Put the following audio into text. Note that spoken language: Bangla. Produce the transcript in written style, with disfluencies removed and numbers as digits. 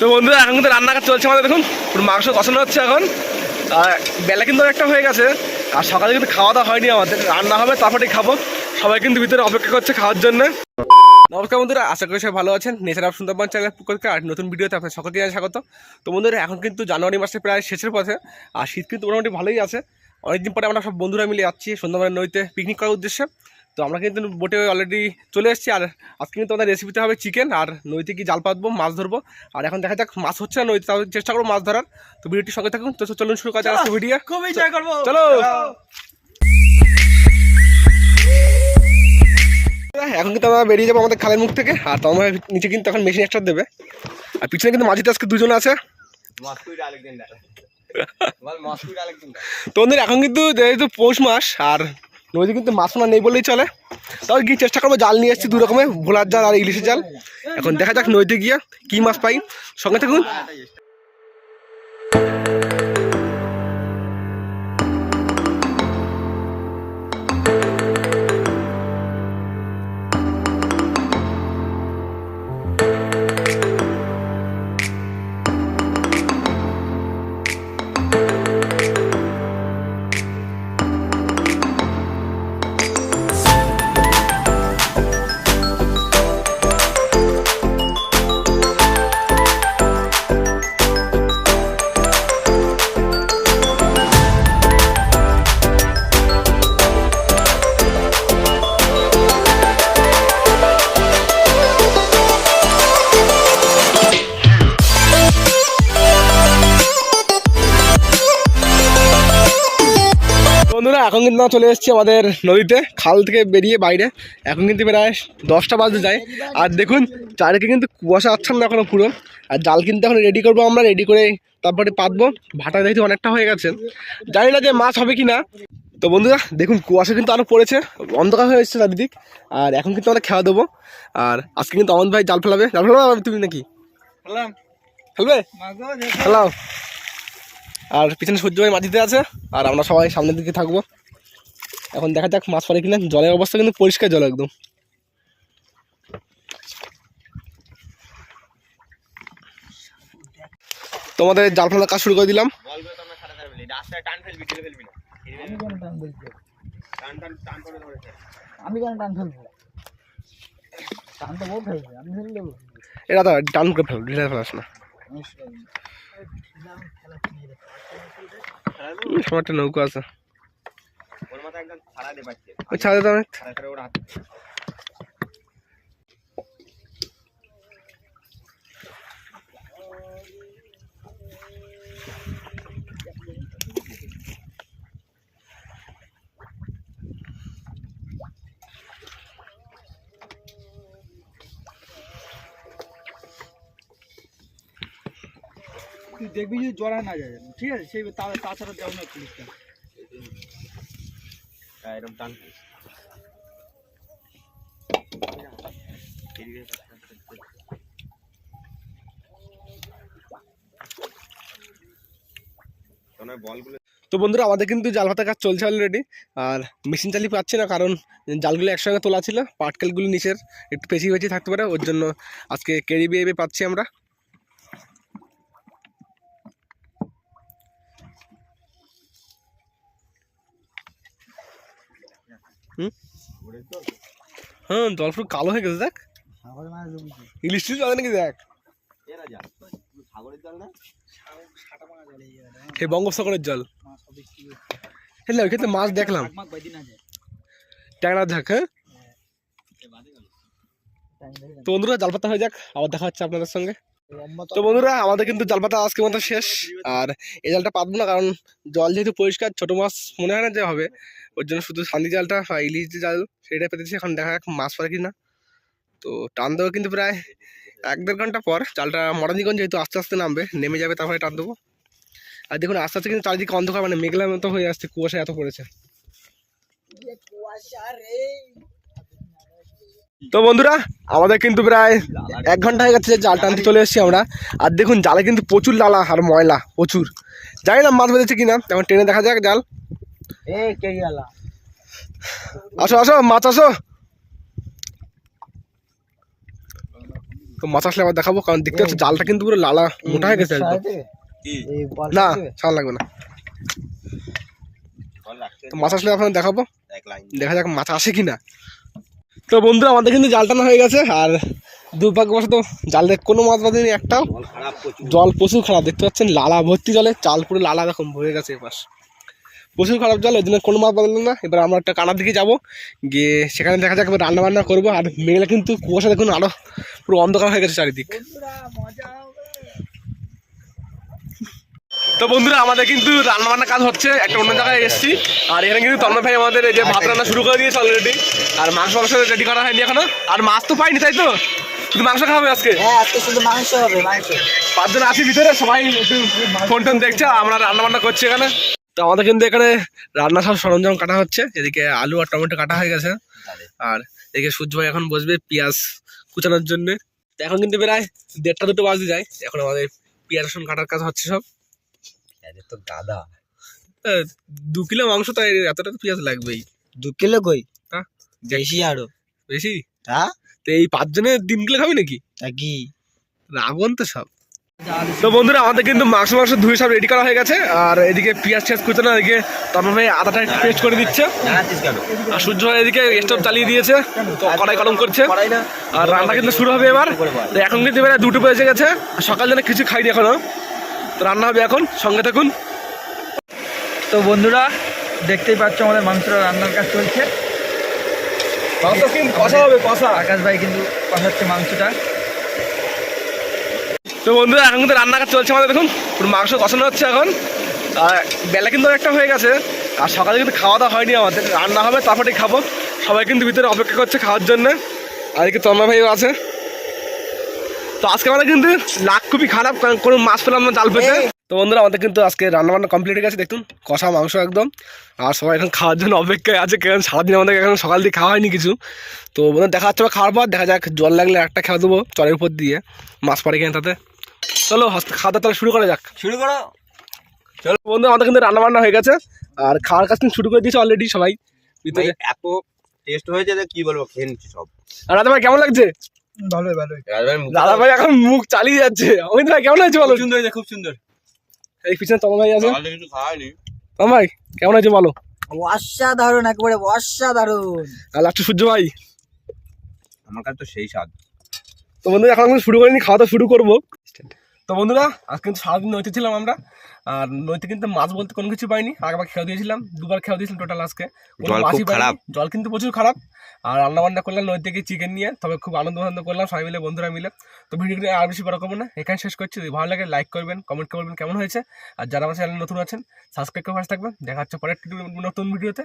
তো বন্ধুরা এখন কিন্তু রান্না কাজ চলছে আমাদের, দেখুন পুরো মাংস কষানো হচ্ছে এখন। আর বেলা কিন্তু অনেকটা হয়ে গেছে, আর সকালে কিন্তু খাওয়া দাওয়া হয়নি আমাদের, রান্না হবে তারপরেই খাবো। সবাই কিন্তু ভিতরে অপেক্ষা করছে খাওয়ার জন্য। নমস্কার বন্ধুরা, আশা করি সবাই ভালো আছেন। নেচার অফ সুন্দরবন চ্যানেলের পক্ষ থেকে আর নতুন ভিডিওতে আপনার সকলকে জানাই স্বাগত। তো বন্ধুরা এখন কিন্তু জানুয়ারি মাসে প্রায় শেষের পথে, আর শীত কিন্তু মোটামুটি ভালোই আছে। অনেকদিন পরে আমরা সব বন্ধুরা মিলে যাচ্ছি সুন্দরবনের নদীতে পিকনিক করার উদ্দেশ্যে। তো আমরা কিন্তু বোটে অলরেডি চলে এসেছি, আর আজকে কিন্তু আমাদের রেসিপিতে হবে চিকেন, আর নদীতে কি জাল পাতবো, মাছ ধরবো। আর এখন দেখা যাক মাছ হচ্ছে না নদীতে, তাও চেষ্টা করবো মাছ ধরার। তো ভিডিওটির সঙ্গে থাকুন। তো চলুন শুরু করা যাক আজকে ভিডিও। খুবই ট্রাই করব, চলো। এখন কিন্তু আমরা বেরিয়ে যাবো আমাদের খালের মুখ থেকে, আর তো আমরা নিচে কিন্তু এখন মেশিন একটা দেবে, আর পিছনে কিন্তু মাঝিতে আজকে দুজন আছে। তো বন্ধুরা এখন কিন্তু যেহেতু পৌষ মাস, আর নদীতে কিন্তু মাছ মানা নেই বললেই চলে। তাও গিয়ে চেষ্টা করবো, জাল নিয়ে এসেছি দু রকমের, ভোলার জাল আর ইলিশের জাল। এখন দেখা যাক নদীতে গিয়ে কি মাছ পাই, সঙ্গে থাকুন। বন্ধুরা এখন কিন্তু আমরা চলে এসেছি আমাদের নদীতে, খাল থেকে বেরিয়ে বাইরে। এখন কিন্তু প্রায় 10টা বাজতে যায়, আর দেখুন চারিদিকে কিন্তু কুয়াশা আচ্ছন্ন এখনো পুরো। আর জাল কিন্তু এখন রেডি করবো আমরা, রেডি করে তারপরে পাতবো। ভাটা দেখতে অনেকটা হয়ে গেছে, জানি না যে মাছ হবে কি না। তো বন্ধুরা দেখুন কুয়াশা কিন্তু আরও পড়েছে, অন্ধকার হয়ে এসেছে চারিদিক। আর এখন কিন্তু আমরা খাওয়া দেবো, আর আজকে কিন্তু অমন ভাই জাল ফেলাবে। জাল ফেলাবে তুমি নাকি? ফেলবে? ফেলাও। আর পিছনে সূর্য ভাই মাটিতে আছে, আর আমরা সবাই সামনের দিকে থাকবো। এখন দেখা যাক মাছ পড়ে কিনা। জলের অবস্থা কিন্তু পরিষ্কার জল একদম। তোমাদের জাল ফেলার কাজ শুরু করে দিলাম। এরা তো টান করে ফেলো, ঢিলা ফেলাস না। সবার একটা নৌকা আছে, ছাড়া দিতে অনেক। দেখবি যদি জড়া না যায়, ঠিক আছে, সেই তাছাড়া যাও না পুলিশটা এরকম টান। তো বন্ধুরা আমাদের কিন্তু জাল ভাতার কাজ চলছে অলরেডি, আর মেশিন চালিয়ে পাচ্ছি না, কারণ জালগুলো একসঙ্গে তোলা ছিল, পাটকেলগুলো নিচের একটু পেঁচিয়ে পেঁচিয়ে থাকতে পারে, ওর জন্য আজকে কেড়ি বিয়ে পাচ্ছি আমরা। হ্যাঁ জল পুরো কালো হয়ে গেছে, দেখ ইলিশ জল নাকি, দেখ সেই বঙ্গোপসাগরের জল। হ্যাঁ ওইখানে মাছ দেখলাম, ট্যাংরা ঝাঁক। হ্যাঁ তো বন্ধুরা জাল পাতা হয়ে যাক, আবার দেখা হচ্ছে আপনাদের সঙ্গে। তো বন্ধুরা আমাদের কিন্তু জাল পাতা আজকে মতো শেষ, আর এই জালটা পাতবো না, কারণ জল যেহেতু পরিষ্কার, ছোট মাছ মনে হয় না যে হবে, ওর জন্য শুধু শান্তি জালটা বা ইলিশ যে জাল সেটাই পেতেছি। এখন দেখা যাক মাছ পড়ে কিনা। তো টান দেবো কিন্তু প্রায় 1-1.5 ঘন্টা পর। জালটা মরানিগঞ্জ যেহেতু আস্তে আস্তে নামবে, নেমে যাবে, তারপরে টান দেবো। আর দেখুন আস্তে আস্তে কিন্তু চারিদিকে অন্ধকার, মানে মেঘলার মতো হয়ে আসছে, কুয়াশা এত পড়েছে। তো বন্ধুরা আমাদের কিন্তু প্রায় 1 ঘন্টা হয়ে গেছে জাল টানতে চলে এসেছি আমরা। আর দেখুন জালে কিন্তু প্রচুর লালা আর ময়লা প্রচুর, জানি না মাছ বেঁধেছে কিনা, তেমন টেনে দেখা যাক জাল। আসো আসো মাছ আসো। তো মাছ আসলে আবার দেখাবো, কারণ দেখতে হচ্ছে জালটা কিন্তু পুরো লালা মোটা হয়ে গেছে একদম। না ছাড়া লাগবে না, তো মাছ আসলে আপনাদের দেখাবো, দেখা যাক মাছ আসে কিনা। তো বন্ধুরা আমাদের কিন্তু জাল টানা হয়ে গেছে, আর দুর্ভাগ্যবশত জালে কোনো মাছ বাঁধেনি একটাও। জল প্রচুর খারাপ, দেখতে পাচ্ছেন লালা ভর্তি জলে, চাল পুরো লালা এরকম হয়ে গেছে এপাশ, প্রচুর খারাপ জল, ওই জন্য কোনো মাছ বাঁধলো না। এবার আমরা একটা কানার দিকে যাবো, গিয়ে সেখানে দেখা যাক রান্না বান্না করবো। আর মেঘলা কিন্তু কুয়াশা দেখুন আরো পুরো অন্ধকার হয়ে গেছে চারিদিক। তো বন্ধুরা আমাদের কিন্তু রান্না বান্না কাজ হচ্ছে, একটা অন্য জায়গায় এসেছি। আর এখানে কিন্তু তন্ময় ভাই আমাদের এই যে ভাত রান্না শুরু করে দিয়েছে অলরেডি, আর মাংস রেডি করা হয়নি এখনো, আর মাছ তো পাইনি তাই তো, শুধু মাংস খাওয়া হবে আজকে। হ্যাঁ আজকে শুধু মাংস হবে, মাংস। 5 জন আছি ভিতরে, সবাই একটু ফোন টোন দেখছে, আমরা রান্না বান্না করছি এখানে। তো আমাদের কিন্তু এখানে রান্না সব সরঞ্জাম কাটা হচ্ছে, এদিকে আলু আর টমেটো কাটা হয়ে গেছে, আর এদিকে সূর্য ভাই এখন বসবে পেঁয়াজ কুচানোর জন্য। তো এখন কিন্তু প্রায় 1:30 2 বাজে যায়, এখন আমাদের পেঁয়াজ রসুন কাটার কাজ হচ্ছে সব। তো দাদা 2 কিলো মাংস, তাই এতটা তো পেঁয়াজ লাগবেই। 2 কিলো কই, হ্যাঁ বেশি আরো বেশি। হ্যাঁ তো এই 5 জনের 3 কিলো খাবি নাকি? তা কি রাগন তো সব। তো বন্ধুরা আমাদের কিন্তু মাংস ধুয়ে সব রেডি করা হয়ে গেছে, আর এদিকে পেঁয়াজ টিয়াজ কুচানো, এদিকে তন্ময় ভাই আদাটা পেস্ট করে দিচ্ছে, আর সূর্য ভাই এদিকে স্টোভ চালিয়ে দিয়েছে, তো কড়াই গরম করছে, আর রান্না কিন্তু শুরু হবে এবার। তো এখন কিন্তু এবার 2টো বেজে গেছে, আর সকাল জন্য কিছু খাইনি এখনো, তো রান্না হবে এখন, সঙ্গে থাকুন। তো বন্ধুরা দেখতেই পাচ্ছ আমাদের মাংসটা রান্নার কাজ চলছে। কষা হবে কষা, আকাশ ভাই কিন্তু কষাচ্ছে মাংসটা। তো বন্ধুরা এখন কিন্তু রান্না কাজ চলছে আমাদের, দেখুন পুরো মাংস কষানো হচ্ছে এখন। আর বেলা কিন্তু একটা হয়ে গেছে, আর সকালে কিন্তু খাওয়া দাওয়া হয়নি আমাদের, রান্না হবে তারপরে খাবো। সবাই কিন্তু ভিতরে অপেক্ষা করছে খাওয়ার জন্য, আর এদিকে তন্ময় ভাইও আছে। তো আজকে আমাদের কিন্তু লাখ খুবই খারাপ, কারণ কোনো মাছ পেলাম না জাল পেতে। তো বন্ধুরা আমাদের কিন্তু আজকে রান্না বান্না কমপ্লিট হয়ে গেছে, দেখুন কষা মাংস একদম, আর সবাই এখন খাওয়ার জন্য অপেক্ষায় আছে, কারণ সারাদিন আমাদের এখন সকাল দিয়ে খাওয়া হয়নি কিছু। তো বন্ধুরা দেখা যাচ্ছে খাওয়ার পর, দেখা যাক জল লাগলে একটা খাওয়া দেবো চরের উপর দিয়ে, মাছ পড়ে কিনে তাতে। চলো খাওয়া দাওয়া তাহলে শুরু করা যাক, শুরু করো। চলো বন্ধু আমাদের কিন্তু রান্না বান্না হয়ে গেছে, আর খাওয়ার কাজ কিন্তু শুরু করে দিয়েছে অলরেডি সবাই ভিতরে। এত টেস্ট হয়েছে যে কি বলবো, খেয়ে নিচ্ছি সব। আর দাদা ভাই কেমন লাগছে? ভালোই ভালোই। দাদা ভাই এখন মুখ চালিয়ে যাচ্ছে। অমিত ভাই কেমন হয়েছে বলো? সুন্দর হয়েছে, খুব সুন্দর। এই পিছনে তমা ভাই আছে, কিছু খাওয়াইনি। তমা ভাই কেমন হয়েছে বলো? অসাধারণ, একেবারে অসাধারণ। আর লাস্টে সূর্য ভাই, আমার কাছে তো সেই স্বাদ। তো বন্ধুরা এখন আমরা শুরু করিনি, খাওয়া দাওয়া শুরু করবো। তো বন্ধুরা আজ কিন্তু সারাদিন নদীতে ছিলাম আমরা, আর নদীতে কিন্তু মাছ বলতে কোনো কিছু পাইনি। আগেবার খেয়ে দিয়েছিলাম, 2বার খেয়ে দিয়েছিলাম টোটাল আজকে, কোনো জল খুব মাছই পাইনি। খারাপ। জল কিন্তু প্রচুর খারাপ। আর রান্না বান্না করলাম নদী থেকে চিকেন নিয়ে, তবে খুব আনন্দ করলাম সবাই মিলে, বন্ধুরা মিলে। তো ভিডিওটি আর বেশি বড় করবো না, এখানে শেষ করছি। যদি ভালো লাগে লাইক করবেন, কমেন্ট করবেন কেমন হয়েছে, আর যারা আমার চ্যানেল নতুন আছেন সাবস্ক্রাইব করে পাশে থাকবেন। দেখা হচ্ছে পরের নতুন ভিডিওতে।